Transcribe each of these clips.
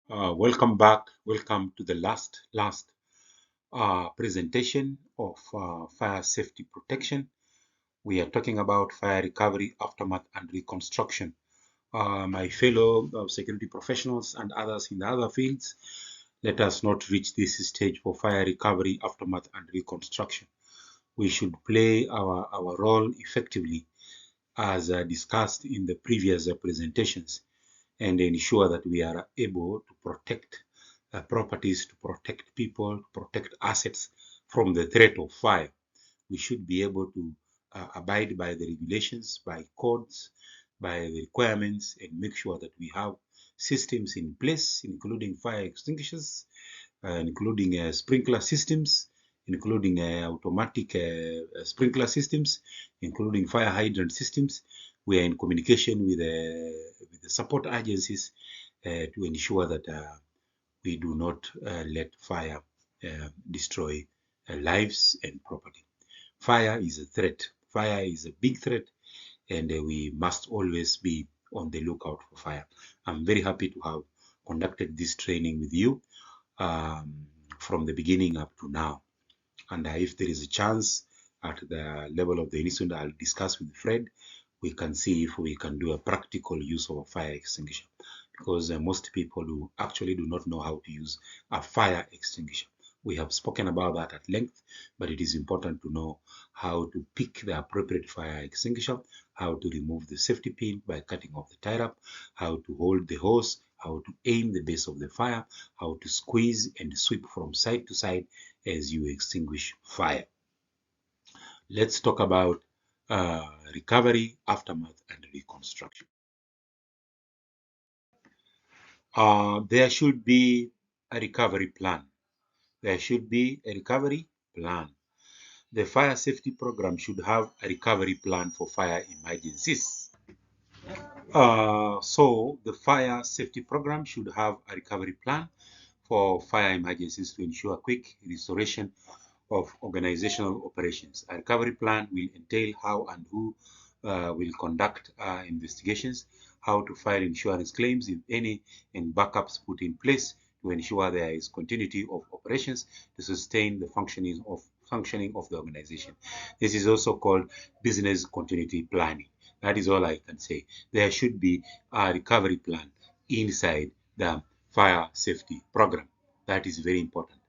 Welcome back. Welcome to the last presentation of fire safety protection. We are talking about fire recovery, aftermath, and reconstruction. My fellow security professionals and others in the other fields, let us not reach this stage for fire recovery, aftermath, and reconstruction. We should play our role effectively as discussed in the previous presentations and ensure that we are able to protect properties, to protect people, to protect assets from the threat of fire. We should be able to abide by the regulations, by codes, by the requirements, and make sure that we have systems in place, including fire extinguishers, including sprinkler systems, including automatic sprinkler systems, including fire hydrant systems. We are in communication with the support agencies to ensure that we do not let fire destroy lives and property. Fire is a threat. Fire is a big threat, and we must always be on the lookout for fire. I'm very happy to have conducted this training with you um, from the beginning up to now. And if there is a chance at the level of the institute, I'll discuss with Fred. We can see if we can do a practical use of a fire extinguisher, because most people do actually do not know how to use a fire extinguisher. We have spoken about that at length, but it is important to know how to pick the appropriate fire extinguisher, how to remove the safety pin by cutting off the tie wrap, how to hold the hose, how to aim the base of the fire, how to squeeze and sweep from side to side as you extinguish fire. Let's talk about recovery, aftermath, and reconstruction. There should be a recovery plan. There should be a recovery plan. The fire safety program should have a recovery plan for fire emergencies. So the fire safety program should have a recovery plan for fire emergencies to ensure quick restoration of organizational operations. A recovery plan will entail how and who will conduct investigations, how to file insurance claims, if any, and backups put in place to ensure there is continuity of operations to sustain the functioning of the organization. This is also called business continuity planning. That is all I can say. There should be a recovery plan inside the fire safety program. That is very important.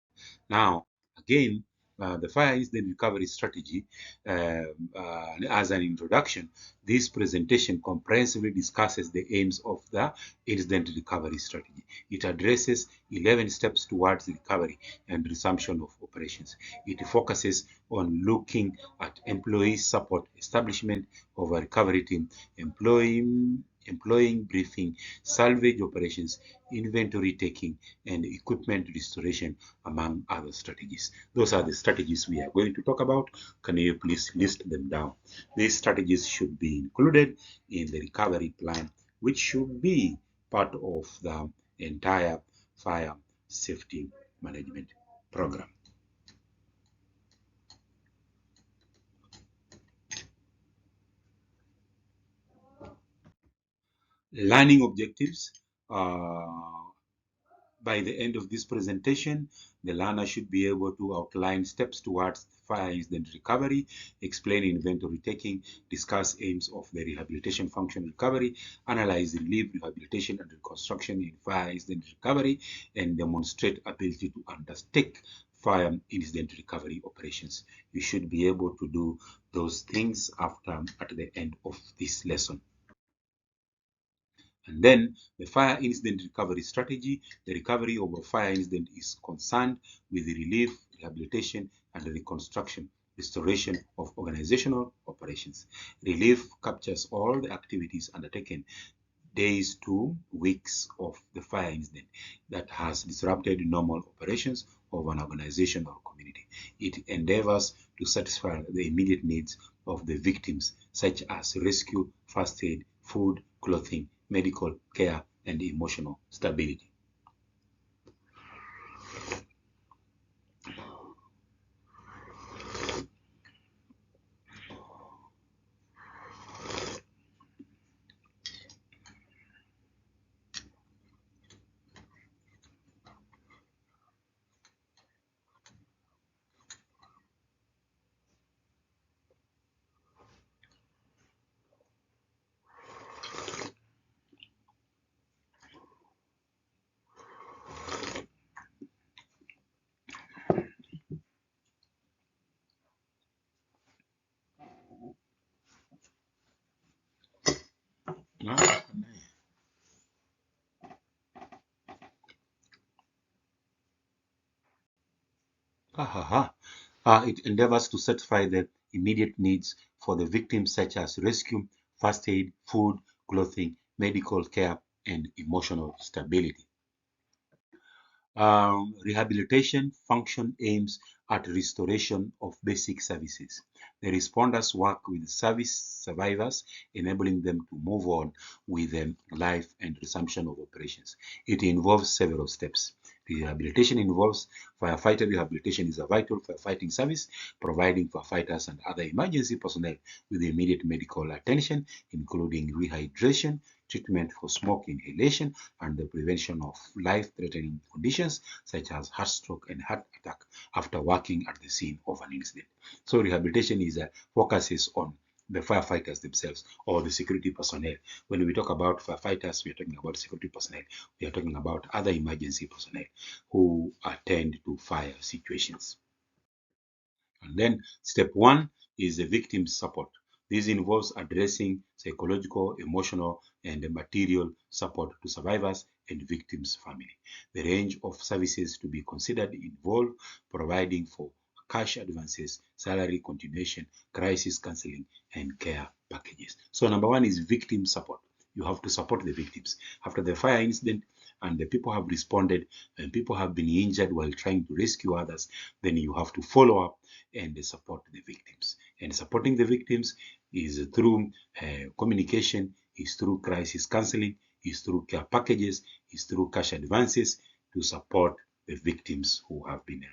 Now, again, the fire incident recovery strategy, as an introduction, this presentation comprehensively discusses the aims of the incident recovery strategy. It addresses 11 steps towards recovery and resumption of operations. It focuses on looking at employee support, establishment of a recovery team, employing briefing, salvage operations, inventory taking, and equipment restoration, among other strategies. Those are the strategies we are going to talk about. Can you please list them down? These strategies should be included in the recovery plan, which should be part of the entire fire safety management program. Learning objectives. By the end of this presentation, the learner should be able to outline steps towards fire incident recovery, explain inventory taking, discuss aims of the rehabilitation function recovery, analyze relief, rehabilitation, and reconstruction in fire incident recovery, and demonstrate ability to undertake fire incident recovery operations. You should be able to do those things at the end of this lesson. And then the fire incident recovery strategy. The recovery of a fire incident is concerned with the relief, rehabilitation, and reconstruction, restoration of organizational operations. Relief captures all the activities undertaken days to weeks of the fire incident that has disrupted normal operations of an organization or community. It endeavors to satisfy the immediate needs of the victims, such as rescue, first aid, food, clothing, medical care, and emotional stability. It endeavors to satisfy the immediate needs for the victims, such as rescue, first aid, food, clothing, medical care, and emotional stability. Rehabilitation function aims at restoration of basic services. The responders work with service survivors, enabling them to move on with life and resumption of operations. It involves several steps. Rehabilitation involves firefighter rehabilitation is a vital firefighting service, providing firefighters and other emergency personnel with immediate medical attention, including rehydration, treatment for smoke inhalation, and the prevention of life-threatening conditions such as heart stroke and heart attack after working at the scene of an incident. So rehabilitation focuses on the firefighters themselves or the security personnel. When we talk about firefighters, we are talking about security personnel. We are talking about other emergency personnel who attend to fire situations. And then step one is the victim support. This involves addressing psychological, emotional, and material support to survivors and victims' family. The range of services to be considered involve providing for cash advances, salary continuation, crisis counseling, and care packages. So number one is victim support. You have to support the victims. After the fire incident and the people have responded and people have been injured while trying to rescue others, then you have to follow up and support the victims. And supporting the victims is through communication, is through crisis counseling, is through care packages, is through cash advances to support the victims who have been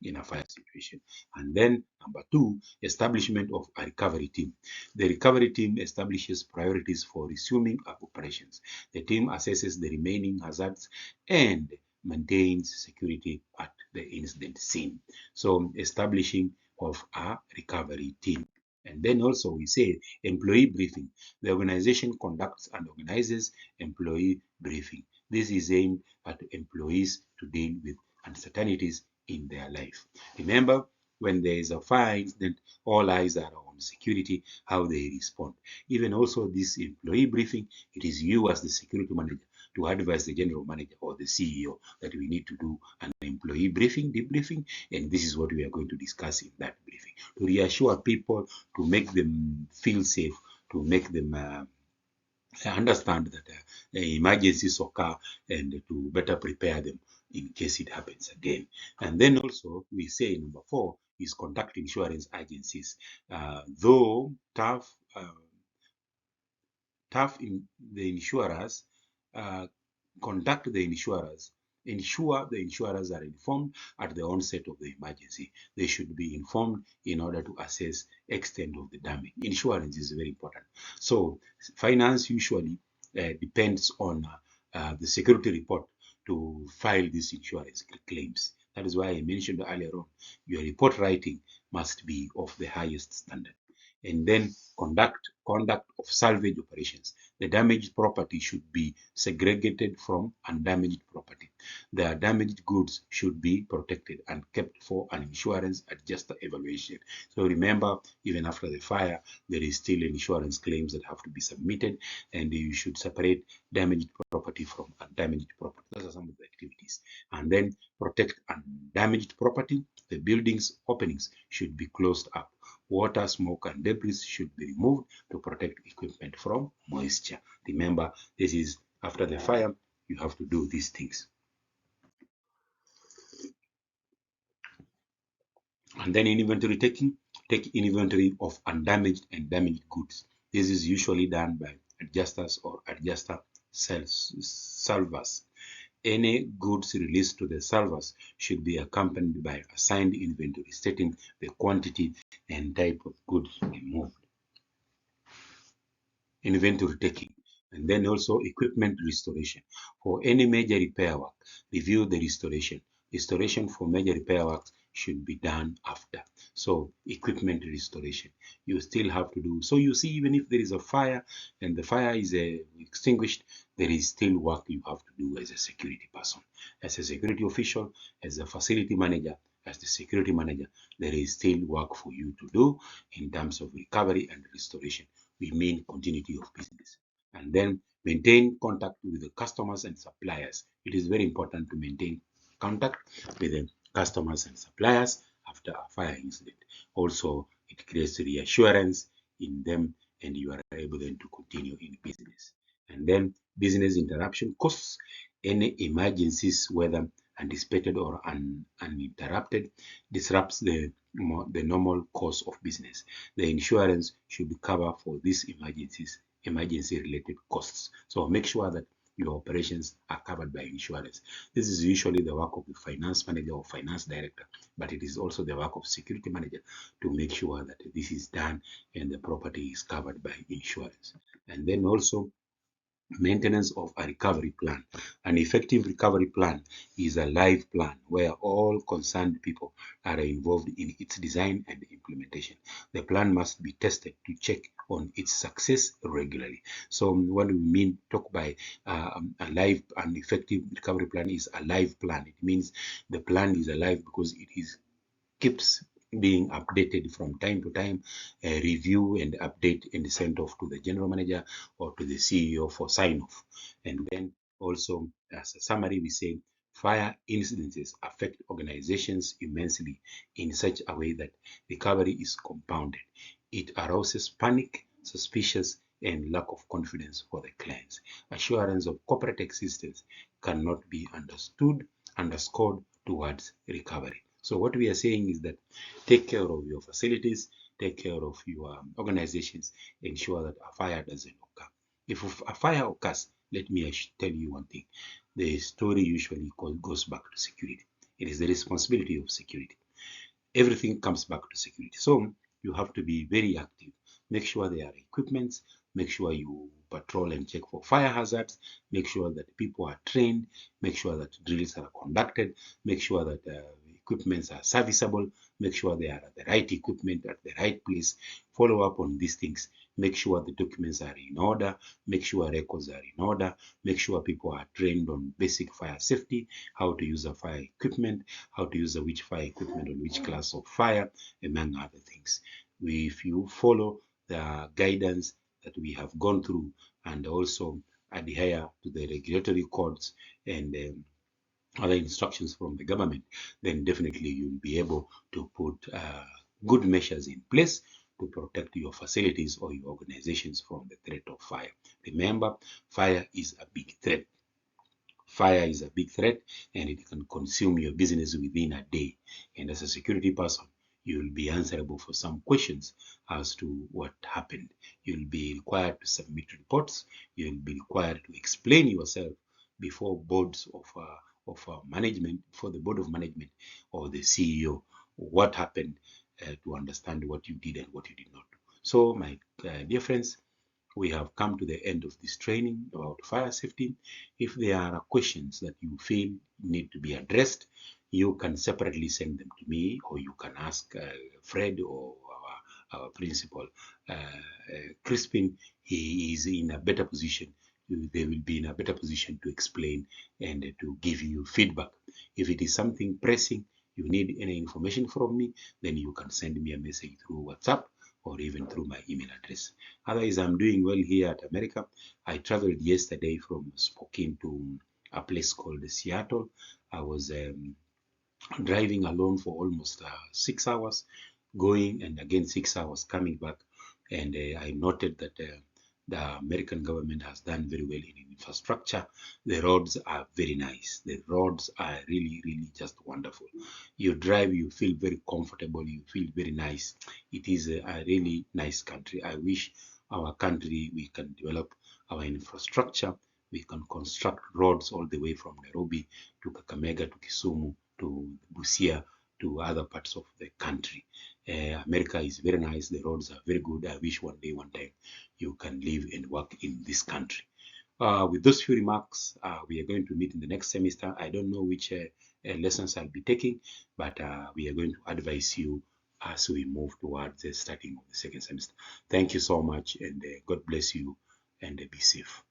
in a fire situation. And then number two, establishment of a recovery team. The recovery team establishes priorities for resuming operations. The team assesses the remaining hazards and maintains security at the incident scene. So establishing of a recovery team. And then also we say employee briefing. The organization conducts and organizes employee briefing. This is aimed at employees to deal with uncertainties in their life. Remember, when there is a fire incident, all eyes are on security, how they respond. Even also this employee briefing, it is you as the security manager to advise the general manager or the CEO that we need to do an employee briefing, debriefing, and this is what we are going to discuss in that briefing to reassure people, to make them feel safe, to make them understand that emergencies occur and to better prepare them in case it happens again. And then also we say number four is contact insurance agencies. Though tough in the insurers, uh, contact the insurers, ensure the insurers are informed at the onset of the emergency. They should be informed in order to assess extent of the damage. Insurance is very important. So finance usually depends on the security report to file these insurance claims. That is why I mentioned earlier on, your report writing must be of the highest standard. And then conduct of salvage operations. The damaged property should be segregated from undamaged property. The damaged goods should be protected and kept for an insurance adjuster evaluation. So remember, even after the fire, there is still insurance claims that have to be submitted, and you should separate damaged property from undamaged property. Those are some of the activities. And then protect undamaged property. The building's openings should be closed up. Water, smoke, and debris should be removed to protect equipment from moisture. Remember, this is after the fire, you have to do these things. And then in inventory taking, take inventory of undamaged and damaged goods. This is usually done by adjusters or adjuster salvers. Any goods released to the salvers should be accompanied by assigned inventory stating the quantity and type of goods removed. Inventory taking, and then also equipment restoration. For any major repair work, review the restoration. Restoration for major repair works should be done after. So equipment restoration, you still have to do. So you see, even if there is a fire and the fire is extinguished, there is still work you have to do as a security person, as a security official, as a facility manager, as the security manager. There is still work for you to do in terms of recovery and restoration. We mean continuity of business. And then maintain contact with the customers and suppliers. It is very important to maintain contact with the customers and suppliers. after a fire incident. Also, it creates reassurance in them, and you are able then to continue in business. And then business interruption costs. Any emergencies, whether anticipated or uninterrupted, disrupts the normal course of business. The insurance should cover for these emergency related costs. So make sure that your operations are covered by insurance. This is usually the work of the finance manager or finance director, but it is also the work of security manager to make sure that this is done and the property is covered by insurance. And then also maintenance of a recovery plan. An effective recovery plan is a live plan where all concerned people are involved in its design and implementation. The plan must be tested to check on its success regularly. So when we talk by an effective recovery plan is a live plan. It means the plan is alive because keeps being updated from time to time, review and update and send off to the general manager or to the CEO for sign off. And then also, as a summary, we say fire incidences affect organizations immensely in such a way that recovery is compounded. It arouses panic, suspicion, and lack of confidence for the clients. Assurance of corporate existence cannot be underscored towards recovery. So what we are saying is that take care of your facilities, take care of your organizations, ensure that a fire doesn't occur. If a fire occurs, let me tell you one thing. The story usually goes back to security. It is the responsibility of security. Everything comes back to security. So you have to be very active. Make sure there are equipments. Make sure you patrol and check for fire hazards. Make sure that people are trained. Make sure that drills are conducted. Make sure that equipments are serviceable. Make sure they are the right equipment at the right place. Follow up on these things. Make sure the documents are in order. Make sure records are in order. Make sure people are trained on basic fire safety, how to use a fire equipment, how to use which fire equipment on which class of fire, among other things. If you follow the guidance that we have gone through and also adhere to the regulatory codes and other instructions from the government, then definitely you'll be able to put good measures in place to protect your facilities or your organizations from the threat of fire. Remember, fire is a big threat. Fire is a big threat and it can consume your business within a day. And as a security person, you will be answerable for some questions as to what happened. You'll be required to submit reports. You'll be required to explain yourself before boards of management, for the board of management or the CEO, what happened to understand what you did and what you did not do. So, my dear friends, we have come to the end of this training about fire safety. If there are questions that you feel need to be addressed, you can separately send them to me, or you can ask Fred or our principal, Crispin. He is in a better position. They will be in a better position to explain and to give you feedback. If it is something pressing, you need any information from me, then you can send me a message through WhatsApp or even through my email address. Otherwise, I'm doing well here at America. I traveled yesterday from Spokane to a place called Seattle. I was driving alone for almost 6 hours, going and again 6 hours coming back. And I noted that the American government has done very well in infrastructure. The roads are very nice. The roads are really, really just wonderful. You drive, you feel very comfortable, you feel very nice. It is a really nice country. I wish our country, we can develop our infrastructure. We can construct roads all the way from Nairobi to Kakamega to Kisumu to Busia to other parts of the country. America is very nice. The roads are very good. I wish one day, one time, you can live and work in this country. With those few remarks, we are going to meet in the next semester. I don't know which lessons I'll be taking, but we are going to advise you as we move towards the starting of the second semester. Thank you so much, and God bless you, and be safe.